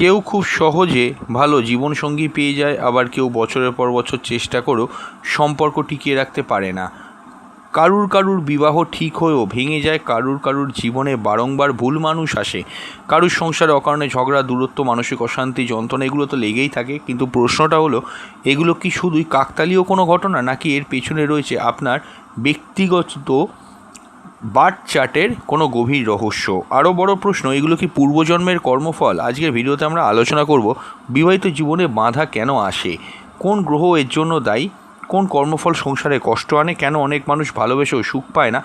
কেউ খুব সহজে ভালো জীবনসঙ্গী পেয়ে যায়, আবার কেউ বছরের পর বছর চেষ্টা করেও সম্পর্ক টিকিয়ে রাখতে পারে না। কারুর বিবাহ ঠিক হয়েও ভেঙে যায়, কারুর জীবনে বারংবার ভুল মানুষ আসে, কারুর সংসারে অকারণে ঝগড়া, দূরত্ব, মানসিক অশান্তি, যন্ত্রণা এগুলো তো লেগেই থাকে। কিন্তু প্রশ্নটা হলো, এগুলো কি শুধুই কাকতালীয় কোনো ঘটনা, নাকি এর পেছনে রয়েছে আপনার ব্যক্তিগত বার্থ চার্টের কোনো গভীর রহস্য? আরও বড় প্রশ্ন, এগুলো কি পূর্বজন্মের কর্মফল? আজকের ভিডিওতে আমরা আলোচনা করব বিবাহিত জীবনে বাধা কেন আসে, কোন গ্রহ এর জন্য দায়ী, কোন কর্মফল সংসারে কষ্ট আনে, কেন অনেক মানুষ ভালোবেসেও সুখ পায় না,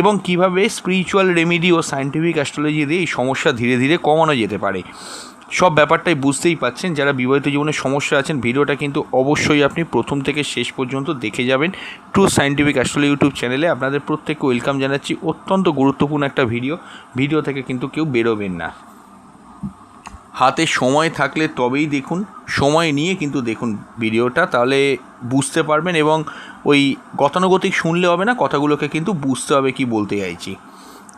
এবং কিভাবে স্পিরিচুয়াল রেমেডি ও সায়েন্টিফিক অ্যাস্ট্রোলজি দিয়ে এই সমস্যা ধীরে ধীরে কমানো যেতে পারে। সব ব্যাপারটাই বুঝতেই পাচ্ছেন। যারা বিবাহিত জীবনে সমস্যা আছেন, ভিডিওটা কিন্তু অবশ্যই আপনি প্রথম থেকে শেষ পর্যন্ত দেখে যাবেন। ট্রু সায়েন্টিফিক অ্যাস্ট্রোলজি ইউটিউব চ্যানেলে আপনাদের প্রত্যেককে ওয়েলকাম জানাচ্ছি। অত্যন্ত গুরুত্বপূর্ণ একটা ভিডিও থেকে কিন্তু কেউ বেরোবেন না। হাতে সময় থাকলে তবেই দেখুন, সময় নিয়ে কিন্তু দেখুন ভিডিওটা, তাহলে বুঝতে পারবেন। এবং ওই গতানুগতিক শুনলে হবে না, কথাগুলোকে কিন্তু বুঝতে হবে কি বলতে চাইছি।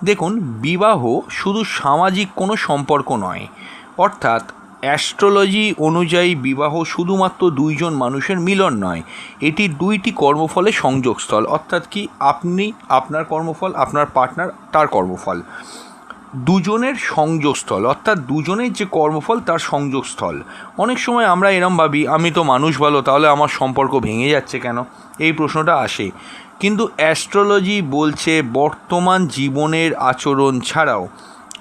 দেখুন, বিবাহ শুধু সামাজিক কোনো সম্পর্ক নয়, অর্থাৎ অ্যাস্ট্রোলজি অনুযায়ী বিবাহ শুধুমাত্র দুইজন মানুষের মিলন নয়, এটি দুইটি কর্মফলের সংযোগস্থল। অর্থাৎ কি, আপনি আপনার কর্মফল, আপনার পার্টনার তার কর্মফল, দুজনের সংযোগস্থল, অর্থাৎ দুজনের যে কর্মফল তার সংযোগস্থল। অনেক সময় আমরা এরম ভাবি, আমি তো মানুষ ভালো, তাহলে আমার সম্পর্ক ভেঙে যাচ্ছে কেন, এই প্রশ্নটা আসে। কিন্তু অ্যাস্ট্রোলজি বলছে বর্তমান জীবনের আচরণ ছাড়াও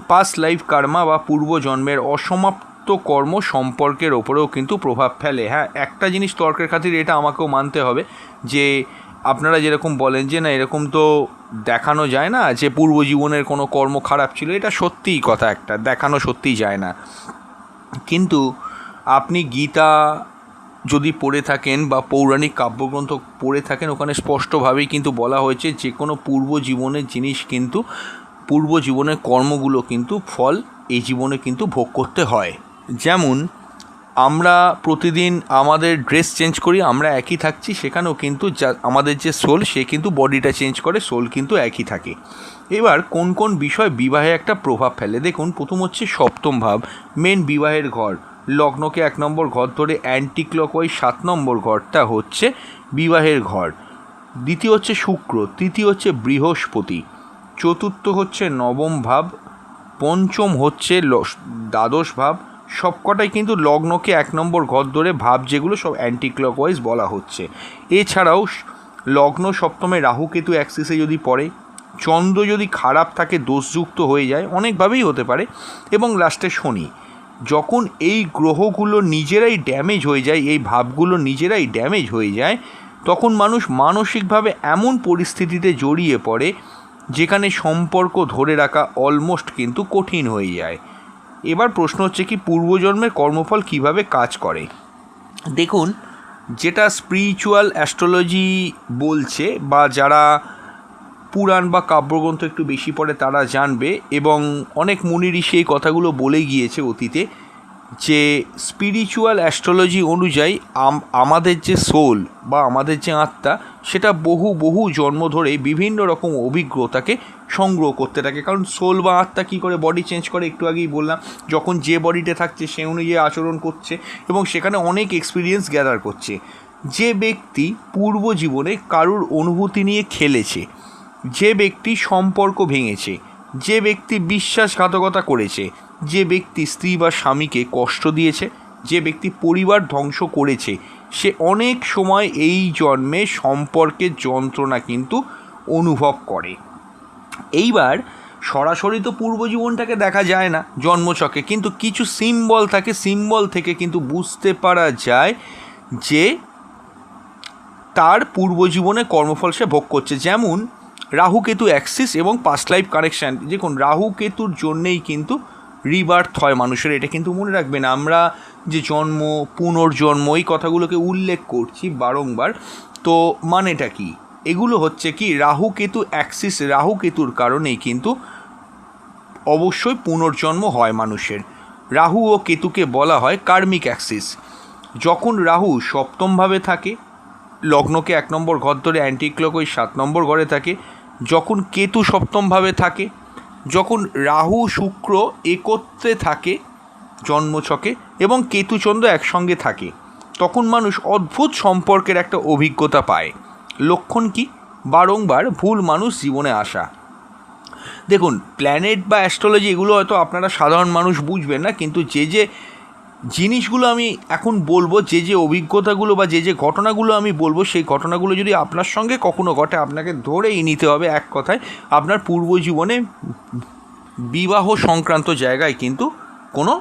পাস্ট লাইফ কার্মা বা পূর্বজন্মের অসমাপ্ত কর্ম সম্পর্কের ওপরেও কিন্তু প্রভাব ফেলে। হ্যাঁ, একটা জিনিস তর্কের খাতির এটা আমাকেও মানতে হবে যে আপনারা যেরকম বলেন যে না, এরকম তো দেখানো যায় না যে পূর্বজীবনের কোনো কর্ম খারাপ ছিল, এটা সত্যিই কথা, একটা দেখানো সত্যিই যায় না। কিন্তু আপনি গীতা যদি পড়ে থাকেন বা পৌরাণিক কাব্যগ্রন্থ পড়ে থাকেন, ওখানে স্পষ্টভাবেই কিন্তু বলা হয়েছে যে কোনো পূর্বজীবনের জিনিস কিন্তু, পূর্বজীবনের কর্মগুলো কিন্তু ফল এই জীবনে কিন্তু ভোগ করতে হয়। যেমন আমরা প্রতিদিন আমাদের ড্রেস চেঞ্জ করি, আমরা একই থাকছি, সেখানেও কিন্তু আমাদের যে সোল, সে কিন্তু বডিটা চেঞ্জ করে, সোল কিন্তু একই থাকে। এবার কোন কোন বিষয় বিবাহে একটা প্রভাব ফেলে দেখুন। প্রথম হচ্ছে সপ্তম ভাব, মেন বিবাহের ঘর, লগ্নকে 1 নম্বর ঘর ধরে অ্যান্টি ক্লকওয়াইজ 7 নম্বর ঘরটা হচ্ছে বিবাহের ঘর। দ্বিতীয় হচ্ছে শুক্র, তৃতীয় হচ্ছে বৃহস্পতি, চতুর্থ হচ্ছে নবম ভাব, পঞ্চম হচ্ছে দ্বাদশ ভাব। সবকটাই কিন্তু লগ্নকে 1 নম্বর ঘর ধরে ভাব, যেগুলো সব অ্যান্টি ক্লকওয়াইজ বলা হচ্ছে। এছাড়াও লগ্ন সপ্তমে রাহু কেতু অ্যাক্সিসে যদি পড়ে, চন্দ্র যদি খারাপ থাকে, দোষযুক্ত হয়ে যায়, অনেকভাবেই হতে পারে, এবং লাস্টে শনি। যখন এই গ্রহগুলো নিজেরাই ড্যামেজ হয়ে যায়, এই ভাবগুলো নিজেরাই ড্যামেজ হয়ে যায়, তখন মানুষ মানসিকভাবে এমন পরিস্থিতিতে জড়িয়ে পড়ে যেখানে সম্পর্ক ধরে রাখা অলমোস্ট কিন্তু কঠিন হয়ে যায়। এবার প্রশ্ন হচ্ছে কি, পূর্বজন্মের কর্মফল কিভাবে কাজ করে। দেখুন, যেটা স্পিরিচুয়াল অ্যাস্ট্রোলজি বলছে, বা যারা পুরাণ বা কাব্যগ্রন্থ একটু বেশি পড়ে তারা জানবে, এবং অনেক মুনি ঋষি এই কথাগুলো বলে গিয়েছে অতীতে, যে স্পিরিচুয়াল অ্যাস্ট্রোলজি অনুযায়ী আমাদের যে সোল বা আমাদের যে আত্মা, সেটা বহু জন্ম ধরে বিভিন্ন রকম অভিজ্ঞতাকে সংগ্রহ করতে থাকে। কারণ সোল বা আত্মা কী করে বডি চেঞ্জ করে, একটু আগেই বললাম, যখন যে বডিতে থাকছে সে অনুযায়ী আচরণ করছে এবং সেখানে অনেক এক্সপিরিয়েন্স গ্যাদার করছে। যে ব্যক্তি পূর্ব জীবনে কারুর অনুভূতি নিয়ে খেলেছে, যে ব্যক্তি সম্পর্ক ভেঙেছে, যে ব্যক্তি বিশ্বাসঘাতকতা করেছে, যে ব্যক্তি স্ত্রী বা স্বামীকে কষ্ট দিয়েছে, যে ব্যক্তি পরিবার ধ্বংস করেছে, সে অনেক সময় এই জন্মে সম্পর্কের যন্ত্রণা কিন্তু অনুভব করে। এইবার সরাসরি তো পূর্বজীবনটাকে দেখা যায় না জন্মছকে, কিন্তু কিছু সিম্বল থাকে, সিম্বল থেকে কিন্তু বুঝতে পারা যায় যে তার পূর্বজীবনে কর্মফল সে ভোগ করছে। যেমন রাহু কেতু অ্যাক্সিস এবং পাস্ট লাইফ কানেকশান। দেখুন, রাহু কেতুর জন্যেই কিন্তু রিবার্থ হয় মানুষের, এটা কিন্তু মনে রাখবেন। আমরা যে জন্ম, পুনর্জন্ম, এই কথাগুলোকে উল্লেখ করছি বারংবার, তো মানেটা কি? এগুলো হচ্ছে কি, রাহু কেতু অ্যাক্সিস, রাহু কেতুর কারণেই কিন্তু অবশ্যই পুনর্জন্ম হয় মানুষের। রাহু ও কেতুকে বলা হয় কার্মিক অ্যাক্সিস। যখন রাহু সপ্তমভাবে থাকে, লগ্নকে 1 নম্বর ঘর ধরে অ্যান্টি ক্লকওয়াইজ 7 নম্বর ঘরে থাকে, যখন কেতু সপ্তমভাবে থাকে, যখন রাহু শুক্র একত্রে থাকে, জন্মছকে এবং কেতুচন্দ্র একসঙ্গে থাকে, তখন মানুষ অদ্ভুত সম্পর্কের একটা অভিজ্ঞতা পায়। লক্ষণ কি? বারংবার ভুল মানুষ জীবনে আসা। দেখুন, প্ল্যানেট বা অ্যাস্ট্রোলজি এগুলো হয়তো আপনারা সাধারণ মানুষ বুঝবেন না, কিন্তু যে যে জিনিসগুলো আমি এখন বলবো, যে যে অভিজ্ঞতাগুলো বা যে যে ঘটনাগুলো আমি বলবো, সেই ঘটনাগুলো যদি আপনার সঙ্গে কখনো ঘটে, আপনাকে ধরেই নিতে হবে এক কথায় আপনার পূর্বজীবনে বিবাহ সংক্রান্ত জায়গায় কিন্তু কোনো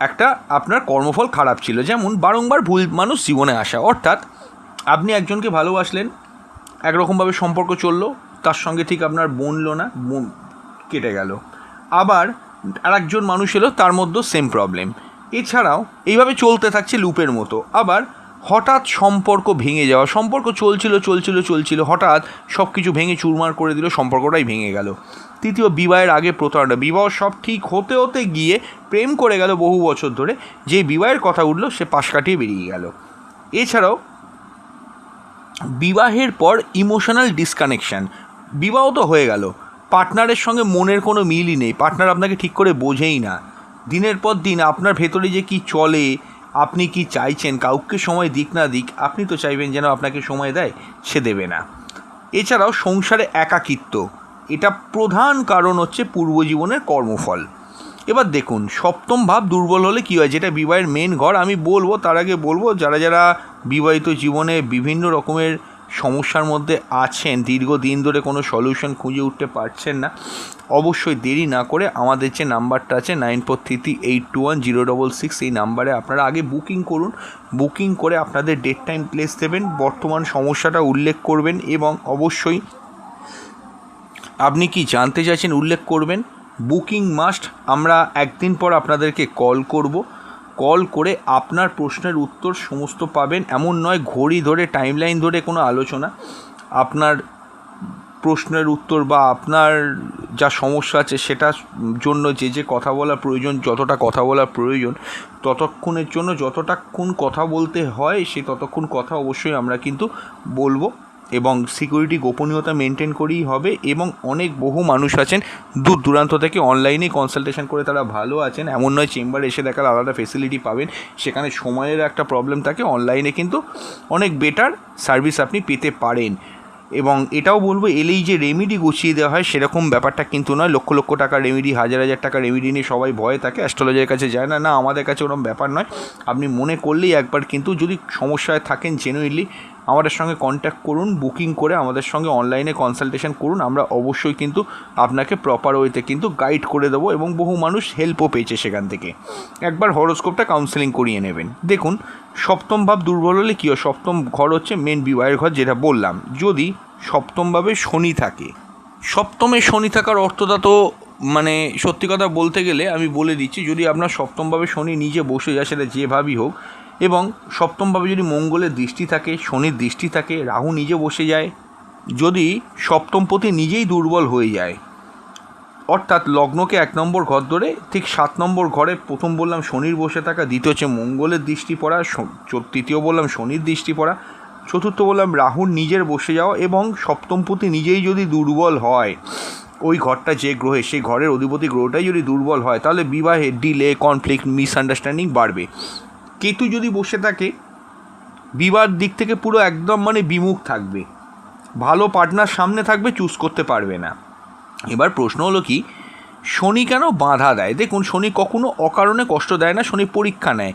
একটা আপনার কর্মফল খারাপ ছিল। যেমন বারংবার ভুল মানুষ জীবনে আসা, অর্থাৎ আপনি একজনকে ভালোবাসলেন, একরকমভাবে সম্পর্ক চললো, তার সঙ্গে ঠিক আপনার বনলো না, কেটে গেল। আবার আরেকজন মানুষ এলো, তার মধ্যেও সেম প্রবলেম। এছাড়াও এইভাবে চলতে থাকছে লুপের মতো। আবার হঠাৎ সম্পর্ক ভেঙে যাওয়া, সম্পর্ক চলছিল, হঠাৎ সব কিছু ভেঙে চুরমার করে দিল, সম্পর্কটাই ভেঙে গেল। তৃতীয়, বিবাহের আগে প্রতারণা। বিবাহ সব ঠিক হতে হতে গিয়ে প্রেম করে গেল বহু বছর ধরে, যে বিবাহের কথা উঠলো সে পাশ কাটিয়ে বেরিয়ে গেল। এছাড়াও বিবাহের পর ইমোশনাল ডিসকানেকশান। বিবাহ তো হয়ে গেল, পার্টনারের সঙ্গে মনের কোনো মিলই নেই, পার্টনার আপনাকে ঠিক করে বোঝেই না। দিনের পর দিন আপনার ভেতরে যে কি চলে, আপনি কি চাইছেন, কাউকে সময় দিক না দিক, আপনি তো চাইবেন যেন আপনাকে সময় দেয়, সে দেবে না। এছাড়াও সংসারে একাকিত্ব, এটা প্রধান কারণ হচ্ছে পূর্বজীবনের কর্মফল। এবার দেখুন, সপ্তম ভাব দুর্বল হলে কী হয়, যেটা বিবাহের মেন ঘর। আমি বলবো, তার আগে বলবো, যারা যারা বিবাহিত জীবনে বিভিন্ন রকমের সমস্যার মধ্যে আছেন, দীর্ঘদিন ধরে কোনো সলিউশন খুঁজে উঠতে পারছেন না, অবশ্যই দেরি না করে আমাদের যে নাম্বারটা আছে 9433821066, এই নাম্বারে আপনারা আগে বুকিং করুন। বুকিং করে আপনাদের ডেট টাইম প্লেস দেবেন, বর্তমান সমস্যাটা উল্লেখ করবেন এবং অবশ্যই আপনি কি জানতে চাইছেন উল্লেখ করবেন। Booking must. আমরা একদিন পর আপনাদেরকে কল করব, কল করে আপনার প্রশ্নের উত্তর সমস্ত পাবেন। এমন নয় ঘড়ি ধরে টাইমলাইন ধরে কোনো আলোচনা, আপনার প্রশ্নের উত্তর বা আপনার যা সমস্যা আছে সেটার জন্য যে যে কথা বলা প্রয়োজন, যতটা কথা বলা প্রয়োজন ততক্ষণের জন্য যতটাক্ষণ কথা বলতে হয় সে ততক্ষণ কথা অবশ্যই আমরা কিন্তু বলবো, এবং সিকিউরিটি গোপনীয়তা মেনটেন করেই হবে। এবং অনেক বহু মানুষ আছেন দূর দূরান্ত থেকে অনলাইনে কনসালটেশন করে তারা ভালো আছেন, এমন নয় চেম্বারে এসে দেখার আলাদা ফেসিলিটি পাবেন, সেখানে সময়ের একটা প্রবলেম থাকে। অনলাইনে কিন্তু অনেক বেটার সার্ভিস আপনি পেতে পারেন। এবং এটাও বলবো, এলেই যে রেমেডি গুছিয়ে দেওয়া হয় সেরকম ব্যাপারটা কিন্তু নয়। লক্ষ লক্ষ টাকা রেমেডি, হাজার হাজার টাকা রেমেডি নিয়ে সবাই ভয়ে থাকে, অ্যাস্ট্রোলজারের কাছে যায় না। না, আমাদের কাছে ওরকম ব্যাপার নয়। আপনি মনে করলেই একবার কিন্তু যদি সমস্যায় থাকেন জেনুইনলি আমাদের সঙ্গে কন্ট্যাক্ট করুন, বুকিং করে আমাদের সঙ্গে অনলাইনে কনসালটেশন করুন। আমরা অবশ্যই কিন্তু আপনাকে প্রপার ওয়েতে কিন্তু গাইড করে দেবো, এবং বহু মানুষ হেল্পও পেয়েছে সেখান থেকে। একবার হরোস্কোপটা কাউন্সেলিং করিয়ে নেবেন। দেখুন, সপ্তম ভাব দুর্বল হলে কী হয়, সপ্তম ঘর হচ্ছে মেন বিবাহের ঘর, যেটা বললাম। যদি সপ্তমভাবে শনি থাকে, সপ্তমে শনি থাকার অর্থটা তো মানে সত্যি কথা বলতে গেলে আমি বলে দিচ্ছি, যদি আপনার সপ্তমভাবে শনি নিজে বসে যায়, সেটা যেভাবেই হোক, এবং সপ্তমভাবে যদি মঙ্গলের দৃষ্টি থাকে, শনির দৃষ্টি থাকে, রাহু নিজে বসে যায়, যদি সপ্তমপতি নিজেই দুর্বল হয়ে যায়, অর্থাৎ লগ্নকে 1 নম্বর ঘর ধরে ঠিক 7 নম্বর ঘরে প্রথম বললাম শনির বসে থাকা, দ্বিতীয় হচ্ছে মঙ্গলের দৃষ্টি পড়া, তৃতীয় বললাম শনির দৃষ্টি পড়া, চতুর্থ বললাম রাহুর নিজের বসে যাওয়া, এবং সপ্তমপতি নিজেই যদি দুর্বল হয়, ওই ঘরটা যে গ্রহে, সেই ঘরের অধিপতি গ্রহটাই যদি দুর্বল হয়, তাহলে বিবাহে ডিলে, কনফ্লিক্ট, মিসআন্ডারস্ট্যান্ডিং বাড়বে। কেতু যদি বসে থাকে, বিবাহের দিক থেকে পুরো একদম মানে বিমুখ থাকবে, ভালো পার্টনার সামনে থাকবে, চুজ করতে পারবে না। এবার প্রশ্ন হলো কি, শনি কেন বাধা দেয়? দেখুন, শনি কখনো অকারণে কষ্ট দেয় না, শনি পরীক্ষা নেয়।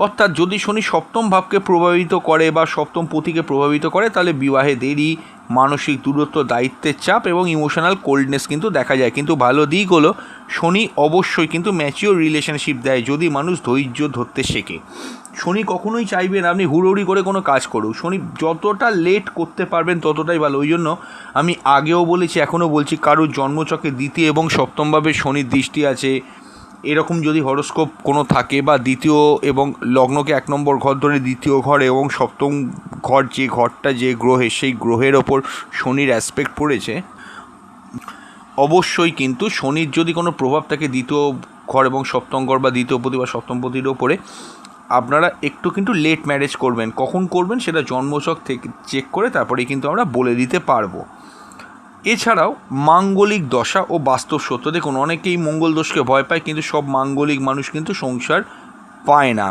অর্থাৎ যদি শনি সপ্তম ভাবকে প্রভাবিত করে বা সপ্তম পতিকে প্রভাবিত করে, তাহলে বিবাহে দেরি, মানসিক দূরত্ব, দায়িত্বের চাপ এবং ইমোশনাল কোল্ডনেস কিন্তু দেখা যায়। কিন্তু ভালো দিক হলো, শনি অবশ্যই কিন্তু ম্যাচিওর রিলেশনশিপ দেয় যদি মানুষ ধৈর্য ধরতে শেখে। শনি কখনোই চাইবে না আপনি হুড়োহুড়ি করে কোনো কাজ করুক। শনি যতটা লেট করতে পারবেন ততটাই ভালো। ওই জন্য আমি আগেও বলেছি, এখনও বলছি, কারোর জন্মচক্রে দ্বিতীয় এবং সপ্তমভাবে শনির দৃষ্টি আছে, এরকম যদি হরোস্কোপ কোনো থাকে, বা দ্বিতীয় এবং লগ্নকে 1 নম্বর ঘর ধরে দ্বিতীয় ঘর এবং সপ্তম ঘর, যে ঘরটা যে গ্রহে, সেই গ্রহের ওপর শনির অ্যাসপেক্ট পড়েছে, অবশ্যই কিন্তু শনির যদি কোনো প্রভাব থাকে দ্বিতীয় ঘর এবং সপ্তম ঘর বা দ্বিতীয় পতি বা সপ্তম পতির ওপরে, আপনারা একটু কিন্তু লেট ম্যারেজ করবেন। কখন করবেন সেটা জন্মছক থেকে চেক করে তারপরে কিন্তু আমরা বলে দিতে পারবো। এছাড়াও মাঙ্গলিক দশা ও বাস্তব সত্য। দেখুন, অনেকেই মঙ্গল দোষকে ভয় পায়, কিন্তু সব মাঙ্গলিক মানুষ কিন্তু সংসার পায় না।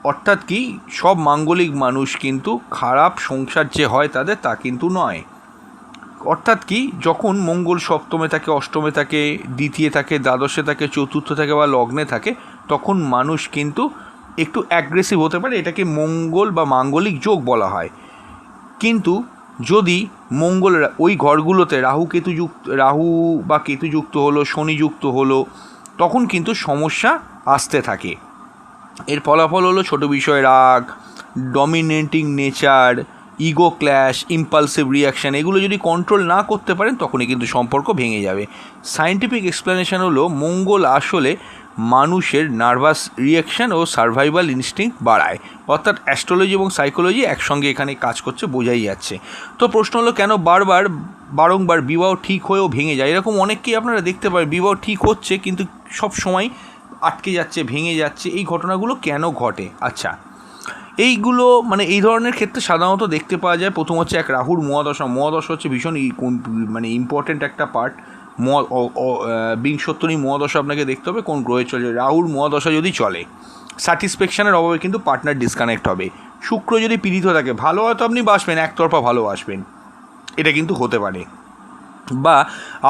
অর্থাৎ কি, সব মাঙ্গলিক মানুষ কিন্তু খারাপ সংসার যে হয় তাদের, তা কিন্তু নয়। অর্থাৎ কি, যখন মঙ্গল সপ্তমে থাকে, অষ্টমে থাকে, দ্বিতীয় থাকে, দ্বাদশে থাকে, চতুর্থ থাকে বা লগ্নে থাকে, তখন মানুষ কিন্তু একটু অ্যাগ্রেসিভ হতে পারে। এটাকে মঙ্গল বা মাঙ্গলিক যোগ বলা হয়। কিন্তু যদি মঙ্গল ওই ঘরগুলোতে রাহু বা কেতু যুক্ত হলো, শনি যুক্ত হলো, তখন কিন্তু সমস্যা আসতে থাকে। এর ফলাফল হলো ছোট বিষয়ে রাগ, dominating nature, ego clash, impulsive reaction. এগুলো যদি কন্ট্রোল না করতে পারেন তখনই কিন্তু সম্পর্ক ভেঙে যাবে। সায়েন্টিফিক এক্সপ্লেনেশন হলো মঙ্গল আসলে মানুষের নার্ভাস রিয়াকশান ও সার্ভাইভাল ইনস্টিংক্ট বাড়ায়। অর্থাৎ অ্যাস্ট্রোলজি এবং সাইকোলজি একসঙ্গে এখানে কাজ করছে, বোঝাই যাচ্ছে। তো প্রশ্ন হলো, কেন বারংবার বিবাহ ঠিক হয়েও ভেঙে যায়? এরকম অনেককেই আপনারা দেখতে পাবেন, বিবাহ ঠিক হচ্ছে কিন্তু সব সময় আটকে যাচ্ছে, ভেঙে যাচ্ছে। এই ঘটনাগুলো কেন ঘটে? আচ্ছা, এইগুলো এই ধরনের ক্ষেত্রে সাধারণত দেখতে পাওয়া যায়। প্রথম হচ্ছে এক রাহুর মহাদশা। মহাদশা হচ্ছে ভীষণ ইম্পর্ট্যান্ট একটা পার্ট। বিংশোত্তরী মহাদশা আপনাকে দেখতে হবে কোন গ্রহে চলে। রাহুর মহাদশা যদি চলে, স্যাটিসফ্যাকশানের অভাবে কিন্তু পার্টনার ডিসকানেক্ট হবে। শুক্র যদি পীড়িত থাকে, ভালো হয়তো আপনি বাসবেন, একতরফা ভালোবাসবেন, এটা কিন্তু হতে পারে। বা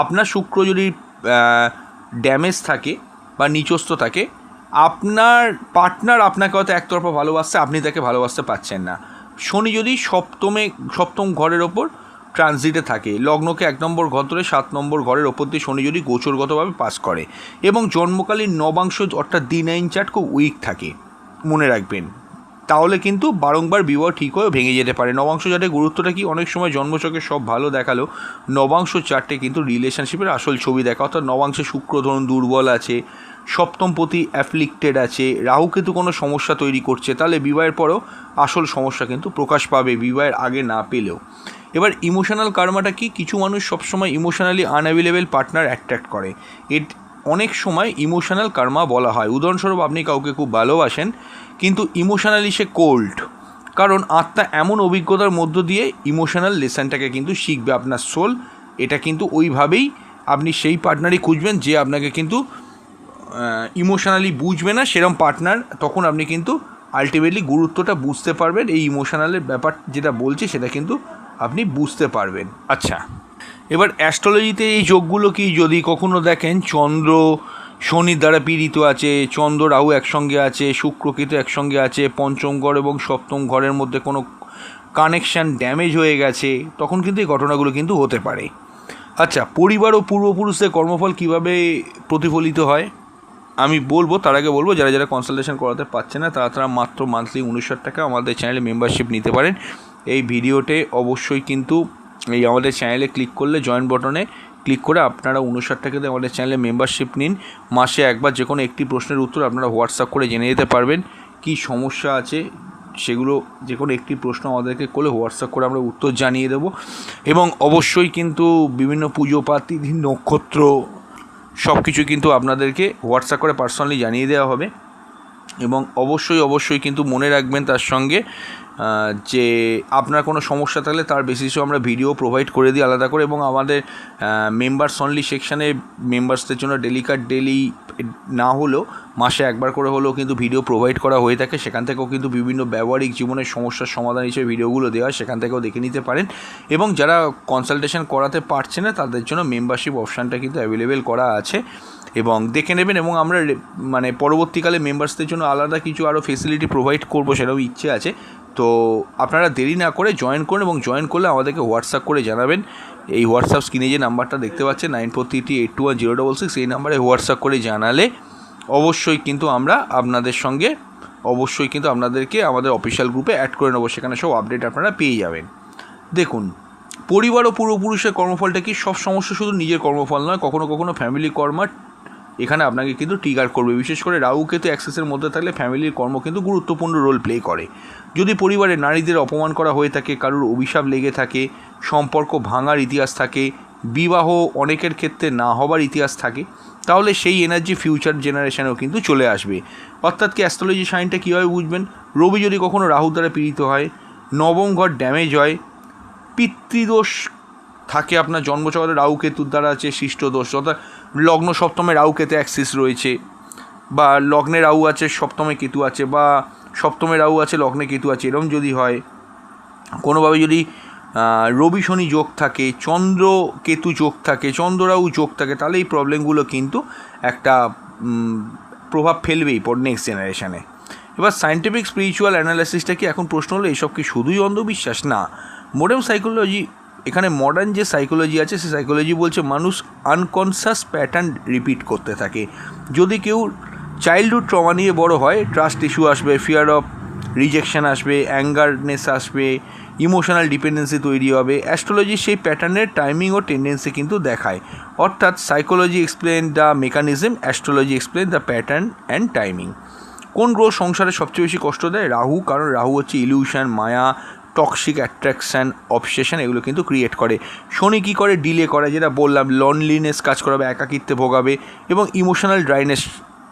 আপনার শুক্র যদি ড্যামেজ থাকে বা নিচস্থ থাকে, আপনার পার্টনার আপনাকে হয়তো একতরফা ভালোবাসছে, আপনি তাকে ভালোবাসতে পারছেন না। শনি যদি সপ্তম ঘরের ওপর ট্রানজিটে থাকে, লগ্নকে 1 নম্বর ঘর ধরে 7 নম্বর ঘরের ওপর দিয়ে শনি যদি গোচরগতভাবে পাস করে, এবং জন্মকালীন নবাংশ অর্থাৎ D9 চার্ট খুব উইক থাকে, মনে রাখবেন, তাহলে কিন্তু বারংবার বিবাহ ঠিক হয়ে ভেঙে যেতে পারে। নবাংশ চার্টের গুরুত্বটা কি? অনেক সময় জন্মছকে সব ভালো দেখালো, নবাংশ চার্টে কিন্তু রিলেশনশিপের আসল ছবি দেখা। অর্থাৎ নবাংশে শুক্র ধরুন দুর্বল আছে, সপ্তমপতি অ্যাফ্লিক্টেড আছে, রাহু কিন্তু কোনো সমস্যা তৈরি করছে, তাহলে বিবাহের পরেও আসল সমস্যা কিন্তু প্রকাশ পাবে, বিবাহের আগে না পেলেও। এবার ইমোশনাল কার্মাটা কি? কিছু মানুষ সবসময় ইমোশনালি আনঅ্যাভেলেবেল পার্টনার অ্যাট্রাক্ট করে, অনেক সময় ইমোশনাল কার্মা বলা হয়। উদাহরণস্বরূপ, আপনি কাউকে খুব ভালোবাসেন কিন্তু ইমোশনালি সে কোল্ড, কারণ আত্মা এমন অভিজ্ঞতার মধ্য দিয়ে ইমোশনাল লেসনটাকে কিন্তু শিখবে আপনার সোল। এটা কিন্তু ওইভাবেই আপনি সেই পার্টনারই খুঁজবেন যে আপনাকে কিন্তু ইমোশনালি বুঝবে না, সেরকম পার্টনার। তখন আপনি কিন্তু আলটিমেটলি গুরুত্বটা বুঝতে পারবেন, এই ইমোশনালের ব্যাপার যেটা বলছে সেটা কিন্তু আপনি বুঝতে পারবেন। আচ্ছা, এবার অ্যাস্ট্রোলজিতে এই যোগগুলো কি? যদি কখনো দেখেন চন্দ্র শনির দ্বারা পীড়িত আছে, চন্দ্র রাহু একসঙ্গে আছে, শুক্র কেতু একসঙ্গে আছে, পঞ্চম ঘর এবং সপ্তম ঘরের মধ্যে কোনো কানেকশান ড্যামেজ হয়ে গেছে, তখন কিন্তু এই ঘটনাগুলো কিন্তু হতে পারে। আচ্ছা, পরিবার ও পূর্বপুরুষদের কর্মফল কীভাবে প্রতিফলিত হয় আমি বলবো। তার আগে বলবো, যারা যারা কনসালটেশন করাতে পারছে না তারা মাত্র মান্থলি 59 টাকা আমাদের চ্যানেলে মেম্বারশিপ নিতে পারেন। এই ভিডিওতে অবশ্যই কিন্তু আমাদের চ্যানেলে ক্লিক করলে, জয়েন বটনে ক্লিক করে আপনারা 59 টাকা দিয়ে আমাদের চ্যানেলে মেম্বারশিপ নিন। মাসে একবার যে কোনো একটি প্রশ্নের উত্তর আপনারা হোয়াটসঅ্যাপ করে জেনে যেতে পারবেন। কী সমস্যা আছে সেগুলো যে কোনো একটি প্রশ্ন আমাদেরকে করলে হোয়াটসঅ্যাপ করে আমরা উত্তর জানিয়ে দেবো। এবং অবশ্যই কিন্তু বিভিন্ন পুজো পাতি, নক্ষত্র সব কিছু কিন্তু আপনাদেরকে হোয়াটসঅ্যাপ করে পার্সোনালি জানিয়ে দেওয়া হবে। এবং অবশ্যই কিন্তু মনে রাখবেন তার সঙ্গে যে আপনার কোনো সমস্যা থাকলে তার বেসিসেও আমরা ভিডিও প্রোভাইড করে দিই আলাদা করে। এবং আমাদের মেম্বার্স অনলি সেকশানে মেম্বার্সদের জন্য ডেলি না হলেও মাসে একবার করে হলেও কিন্তু ভিডিও প্রোভাইড করা হয়ে থাকে। সেখান থেকেও কিন্তু বিভিন্ন ব্যবহারিক জীবনের সমস্যার সমাধান হিসেবে ভিডিওগুলো দেওয়া হয়, সেখান থেকেও দেখে নিতে পারেন। এবং যারা কনসালটেশন করাতে পারছে না তাদের জন্য মেম্বারশিপ অপশানটা কিন্তু অ্যাভেলেবেল করা আছে, এবং দেখে নেবেন। এবং আমরা পরবর্তীকালে মেম্বার্সদের জন্য আলাদা কিছু আরও ফেসিলিটি প্রোভাইড করবো, সেটাও ইচ্ছে আছে। তো আপনারা দেরি না করে জয়েন করুন, এবং জয়েন করলে আমাদেরকে হোয়াটসঅ্যাপ করে জানাবেন। এই হোয়াটসঅ্যাপ স্ক্রিনে যে নাম্বারটা দেখতে পাচ্ছেন 9433821066, এই নাম্বারে হোয়াটসঅ্যাপ করে জানালে অবশ্যই কিন্তু আমরা আপনাদেরকে আমাদের অফিসিয়াল গ্রুপে অ্যাড করে নেবো। সেখানে সব আপডেট আপনারা পেয়ে যাবেন। দেখুন, পরিবার ও পূর্বপুরুষের কর্মফলটা কি? সব সমস্যা শুধু নিজের কর্মফল নয়, কখনো কখনো ফ্যামিলি কর্ম এখানে আপনাকে কিন্তু ট্রিগার করবে। বিশেষ করে রাহু কেতু অ্যাক্সেসের মধ্যে থাকলে ফ্যামিলির কর্ম কিন্তু গুরুত্বপূর্ণ রোল প্লে করে। যদি পরিবারে নারীদের অপমান করা হয়ে থাকে, কারোর অভিশাপ লেগে থাকে, সম্পর্ক ভাঙার ইতিহাস থাকে, বিবাহ অনেকের ক্ষেত্রে না হবার ইতিহাস থাকে, তাহলে সেই এনার্জি ফিউচার জেনারেশনেও কিন্তু চলে আসবে। অর্থাৎ কি, অ্যাস্ট্রোলজি সাইনটা কীভাবে বুঝবেন? রবি যদি কখনো রাহু দ্বারা পীড়িত হয়, নবম ঘর ড্যামেজ হয়, পিতৃদোষ থাকে আপনার জন্মচক্রে রাহু কেতুর দ্বারা আছে সৃষ্ট দোষ, অর্থাৎ লগ্ন সপ্তমে রাহু কেতু অ্যাক্সিস রয়েছে, বা লগ্নে রাহু আছে সপ্তমে কেতু আছে, বা সপ্তমে রাহু আছে লগ্নে কেতু আছে, এরকম যদি হয়, কোনোভাবে যদি রবি শনি যোগ থাকে, চন্দ্র কেতু যোগ থাকে, চন্দ্র রাহু যোগ থাকে, তাহলে এই প্রবলেমগুলো কিন্তু একটা প্রভাব ফেলবেই পর নেক্সট জেনারেশানে। এবার সায়েন্টিফিক স্পিরিচুয়াল অ্যানালাইসিসটা কি এখন প্রশ্ন হলো এসব কি শুধুই অন্ধবিশ্বাস? না, মডার্ন সাইকোলজি, এখানে মডার্ন যে সাইকোলজি আছে সে সাইকোলজি বলছে মানুষ আনকনসাস প্যাটার্ন রিপিট করতে থাকে। যদি কেউ চাইল্ডহুড ট্রমা নিয়ে বড় হয়, ট্রাস্ট ইস্যু আসবে, ফিয়ার অফ রিজেকশন আসবে, অ্যাঙ্গারনেস আসবে, ইমোশনাল ডিপেন্ডেন্সি তৈরি হবে। অ্যাস্ট্রোলজি সেই প্যাটার্নের টাইমিং ও টেন্ডেন্সি কিন্তু দেখায়। অর্থাৎ psychology explain the mechanism, astrology explain the pattern and timing. কোন গ্রহ সংসারে সবচেয়ে বেশি কষ্ট দেয়? রাহু, কারণ রাহু হচ্ছে ইলিউশন, মায়া, টক্সিক অ্যাট্রাকশান, অবসেশন, এগুলো কিন্তু ক্রিয়েট করে। শনি কী করে? ডিলে করে, যেটা বললাম, লনলিনেস কাজ করাবে, একাকিত্বে ভোগাবে এবং ইমোশনাল ড্রাইনেস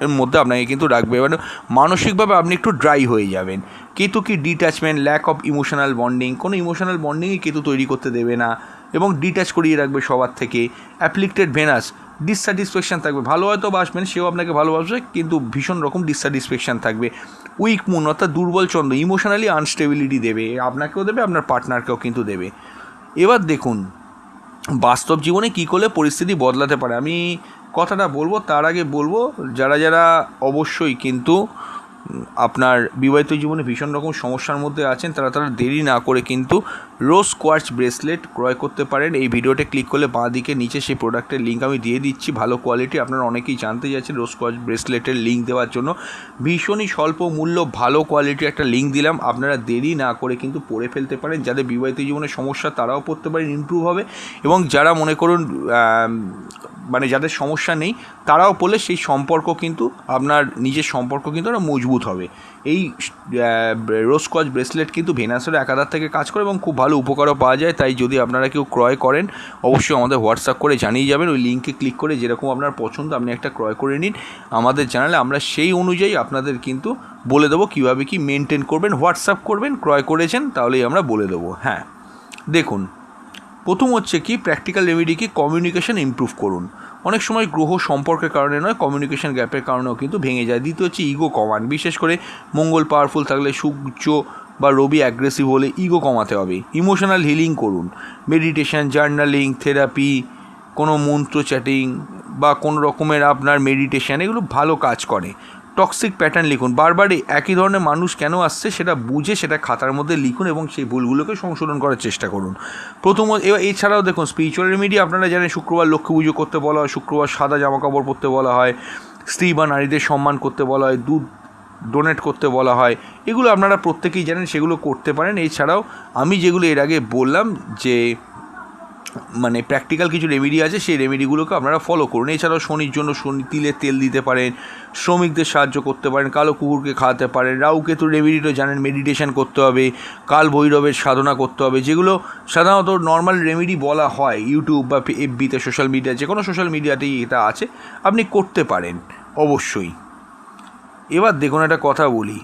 এর মধ্যে আপনাকে কিন্তু রাখবে, মানে মানসিকভাবে আপনি একটু ড্রাই হয়ে যাবেন। কেতু কি? Detachment, lack of emotional bonding, কোনো ইমোশনাল বন্ডিংই কেতু তৈরি করতে দেবে না এবং ডিট্যাচ করিয়ে রাখবে সবার থেকে। অ্যাপ্লিক্টেড ভেনাস, ডিসস্যাটিসফ্যাকশান থাকবে, ভালো হয়তো বাসবেন, সেও আপনাকে ভালোবাসবে কিন্তু ভীষণ রকম ডিসস্যাটিসফ্যাকশান থাকবে। উইক মুন, অর্থাৎ দুর্বল চন্দ্র, ইমোশনালি আনস্টেবিলিটি দেবে, আপনাকেও দেবে, আপনার পার্টনারকেও কিন্তু দেবে। এবার দেখুন বাস্তব জীবনে কী করলে পরিস্থিতি বদলাতে পারে। আমি কথাটা বলবো, তার আগে বলবো যারা যারা অবশ্যই কিন্তু আপনার বিবাহিত জীবনে ভীষণ রকম সমস্যার মধ্যে আছেন, তারা দেরি না করে কিন্তু রোজ কোয়ার্টজ ব্রেসলেট ক্রয় করতে পারেন। এই ভিডিওতে ক্লিক করলে বাঁ দিকে নিচে সেই প্রোডাক্টের লিঙ্ক আমি দিয়ে দিচ্ছি, ভালো কোয়ালিটি। আপনারা অনেকেই জানতে চাইছেন রোজ কোয়ার্টজ ব্রেসলেটের লিঙ্ক দেওয়ার জন্য, ভীষণই স্বল্প মূল্য ভালো কোয়ালিটির একটা লিঙ্ক দিলাম। আপনারা দেরি না করে কিন্তু পড়ে ফেলতে পারেন। যাদের বিবাহিত জীবনে সমস্যা তারাও পড়তে পারেন, ইমপ্রুভ হবে, এবং যারা মনে করুন মানে যাদের সমস্যা নেই তারাও পড়লে সেই সম্পর্ক কিন্তু আপনার নিজের সম্পর্ক কিন্তু একটা মজবুত হবে। এই রোজ কোয়ার্টজ ব্রেসলেট কিন্তু ভেনাসের একাধার থেকে কাজ করে এবং খুব ভালো উপকারও পাওয়া যায়। তাই যদি আপনারা কেউ ক্রয় করেন অবশ্যই আমাদের হোয়াটসঅ্যাপ করে জানিয়ে যাবেন। ওই লিঙ্কে ক্লিক করে যেরকম আপনার পছন্দ আপনি একটা ক্রয় করে নিন, আমাদের জানালে আমরা সেই অনুযায়ী আপনাদের কিন্তু বলে দেবো কীভাবে কী মেনটেন করবেন। হোয়াটসঅ্যাপ করবেন, ক্রয় করেছেন, তাহলেই আমরা বলে দেবো। হ্যাঁ, দেখুন প্রথম হচ্ছে কি প্র্যাকটিক্যাল রেমেডি কি? কমিউনিকেশন ইমপ্রুভ করুন। অনেক সময় গ্রহ সম্পর্কের কারণে নয়, কমিউনিকেশন গ্যাপের কারণেও কিন্তু ভেঙে যায়। দ্বিতীয় হচ্ছে ইগো কমান, বিশেষ করে মঙ্গল পাওয়ারফুল থাকলে, সূর্য বা রবি অ্যাগ্রেসিভ হলে ইগো কমাতে হবে। ইমোশনাল হিলিং করুন, মেডিটেশন, জার্নালিং, থেরাপি, কোনো মন্ত্র চ্যাটিং বা কোনো রকমের আপনার মেডিটেশন, এগুলো ভালো কাজ করে। টক্সিক প্যাটার্ন লিখুন, বারবার একই ধরনের মানুষ কেন আসছে সেটা বুঝে সেটা খাতার মধ্যে লিখুন এবং সেই ভুলগুলোকে সংশোধন করার চেষ্টা করুন। প্রথম এছাড়াও দেখুন স্পিরিচুয়াল রেমেডি, আপনারা জানেন শুক্রবার লক্ষ্মী পুজো করতে বলা হয়, শুক্রবার সাদা জামা কাপড় পরতে বলা হয়, স্ত্রী বা নারীদের সম্মান করতে বলা হয়, দুধ ডোনেট করতে বলা হয়, এগুলো আপনারা প্রত্যেকেই জানেন, সেগুলো করতে পারেন। এছাড়াও আমি যেগুলো এর আগে বললাম যে মানে প্র্যাকটিক্যাল কিছু রেমেডি আছে, সেই রেমেডিগুলোকে আপনারা ফলো করুন। এছাড়াও শনির জন্য তিলের তেল দিতে পারেন, শ্রমিকদের সাহায্য করতে পারেন, কালো কুকুরকে খাওয়াতে পারেন। রাহু কেতুর রেমেডিটা জানেন, মেডিটেশন করতে হবে, কাল ভৈরবের সাধনা করতে হবে, যেগুলো সাধারণত নর্মাল রেমেডি বলা হয় ইউটিউব বা এফবিতে, সোশ্যাল মিডিয়া, যে কোনো সোশ্যাল মিডিয়াতেই এটা আছে, আপনি করতে পারেন অবশ্যই। এবার দেখুন একটা কথা বলি,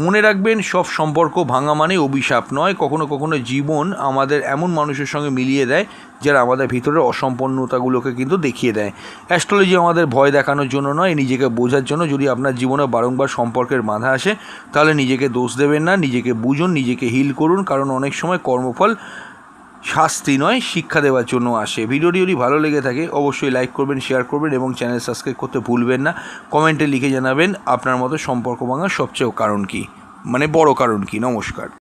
মনে রাখবেন সব সম্পর্ক ভাঙা মানে অভিশাপ নয়। কখনো কখনো জীবন আমাদের এমন মানুষের সঙ্গে মিলিয়ে দেয় যারা আমাদের ভিতরের অসম্পন্নতাগুলোকে কিন্তু দেখিয়ে দেয়। অ্যাস্ট্রোলজি আমাদের ভয় দেখানোর জন্য নয়, নিজেকে বোঝার জন্য। যদি আপনার জীবনে বারংবার সম্পর্কের বাধা আসে তাহলে নিজেকে দোষ দেবেন না, নিজেকে বুঝুন, নিজেকে হিল করুন, কারণ অনেক সময় কর্মফল শাস্তি নয় শিক্ষা দেওয়ার জন্য আসে। ভিডিওটি যদি ভালো লেগে থাকে অবশ্যই লাইক করবেন, শেয়ার করবেন এবং চ্যানেল সাবস্ক্রাইব করতে ভুলবেন না। কমেন্টে লিখে জানাবেন আপনার মতো সম্পর্ক ভাঙার সবচেয়ে কারণ কী, মানে বড় কারণ কী। নমস্কার।